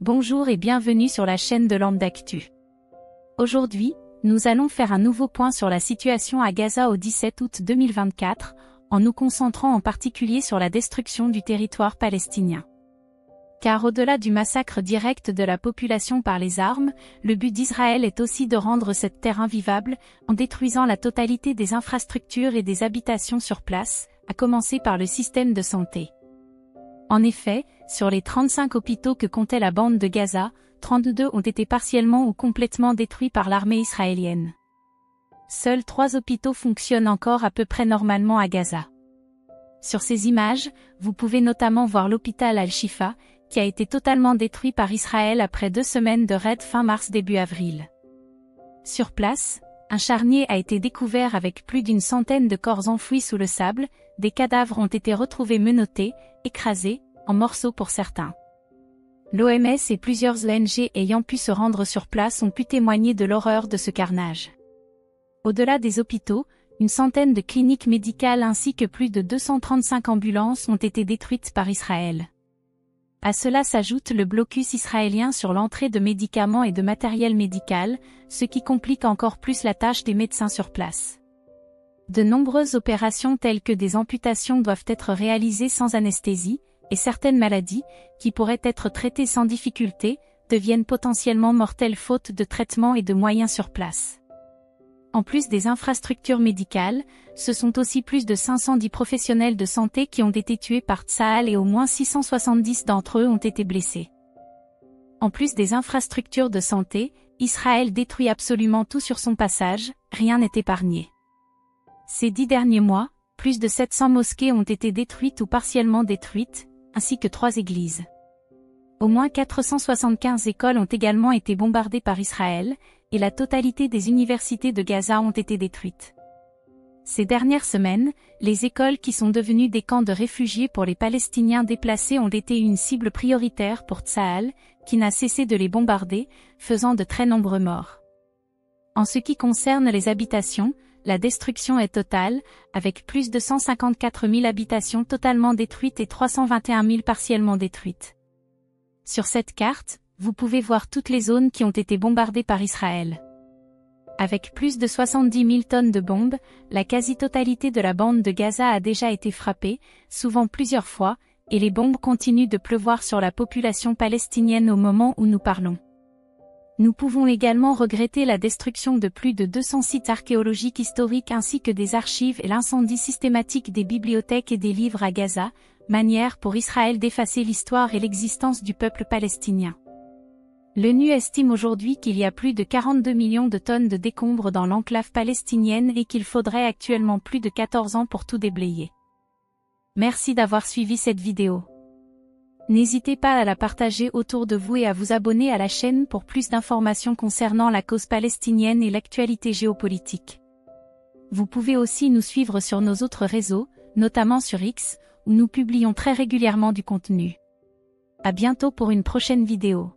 Bonjour et bienvenue sur la chaîne de Lampe d'Actu. Aujourd'hui, nous allons faire un nouveau point sur la situation à Gaza au 17 août 2024, en nous concentrant en particulier sur la destruction du territoire palestinien. Car au-delà du massacre direct de la population par les armes, le but d'Israël est aussi de rendre cette terre invivable, en détruisant la totalité des infrastructures et des habitations sur place, à commencer par le système de santé. En effet, sur les 35 hôpitaux que comptait la bande de Gaza, 32 ont été partiellement ou complètement détruits par l'armée israélienne. Seuls 3 hôpitaux fonctionnent encore à peu près normalement à Gaza. Sur ces images, vous pouvez notamment voir l'hôpital Al-Shifa, qui a été totalement détruit par Israël après 2 semaines de raids fin mars début avril. Sur place, un charnier a été découvert avec plus d'une centaine de corps enfouis sous le sable, des cadavres ont été retrouvés menottés, écrasés, en morceaux pour certains. L'OMS et plusieurs ONG ayant pu se rendre sur place ont pu témoigner de l'horreur de ce carnage. Au-delà des hôpitaux, une centaine de cliniques médicales ainsi que plus de 235 ambulances ont été détruites par Israël. À cela s'ajoute le blocus israélien sur l'entrée de médicaments et de matériel médical, ce qui complique encore plus la tâche des médecins sur place. De nombreuses opérations telles que des amputations doivent être réalisées sans anesthésie, et certaines maladies, qui pourraient être traitées sans difficulté, deviennent potentiellement mortelles faute de traitement et de moyens sur place. En plus des infrastructures médicales, ce sont aussi plus de 510 professionnels de santé qui ont été tués par Tsahal et au moins 670 d'entre eux ont été blessés. En plus des infrastructures de santé, Israël détruit absolument tout sur son passage, rien n'est épargné. Ces 10 derniers mois, plus de 700 mosquées ont été détruites ou partiellement détruites, ainsi que 3 églises. Au moins 475 écoles ont également été bombardées par Israël, et la totalité des universités de Gaza ont été détruites. Ces dernières semaines, les écoles qui sont devenues des camps de réfugiés pour les Palestiniens déplacés ont été une cible prioritaire pour Tsahal, qui n'a cessé de les bombarder, faisant de très nombreux morts. En ce qui concerne les habitations, la destruction est totale, avec plus de 154 000 habitations totalement détruites et 321 000 partiellement détruites. Sur cette carte, vous pouvez voir toutes les zones qui ont été bombardées par Israël. Avec plus de 70 000 tonnes de bombes, la quasi-totalité de la bande de Gaza a déjà été frappée, souvent plusieurs fois, et les bombes continuent de pleuvoir sur la population palestinienne au moment où nous parlons. Nous pouvons également regretter la destruction de plus de 200 sites archéologiques historiques ainsi que des archives et l'incendie systématique des bibliothèques et des livres à Gaza, manière pour Israël d'effacer l'histoire et l'existence du peuple palestinien. L'ONU estime aujourd'hui qu'il y a plus de 42 millions de tonnes de décombres dans l'enclave palestinienne et qu'il faudrait actuellement plus de 14 ans pour tout déblayer. Merci d'avoir suivi cette vidéo. N'hésitez pas à la partager autour de vous et à vous abonner à la chaîne pour plus d'informations concernant la cause palestinienne et l'actualité géopolitique. Vous pouvez aussi nous suivre sur nos autres réseaux, notamment sur X, où nous publions très régulièrement du contenu. À bientôt pour une prochaine vidéo.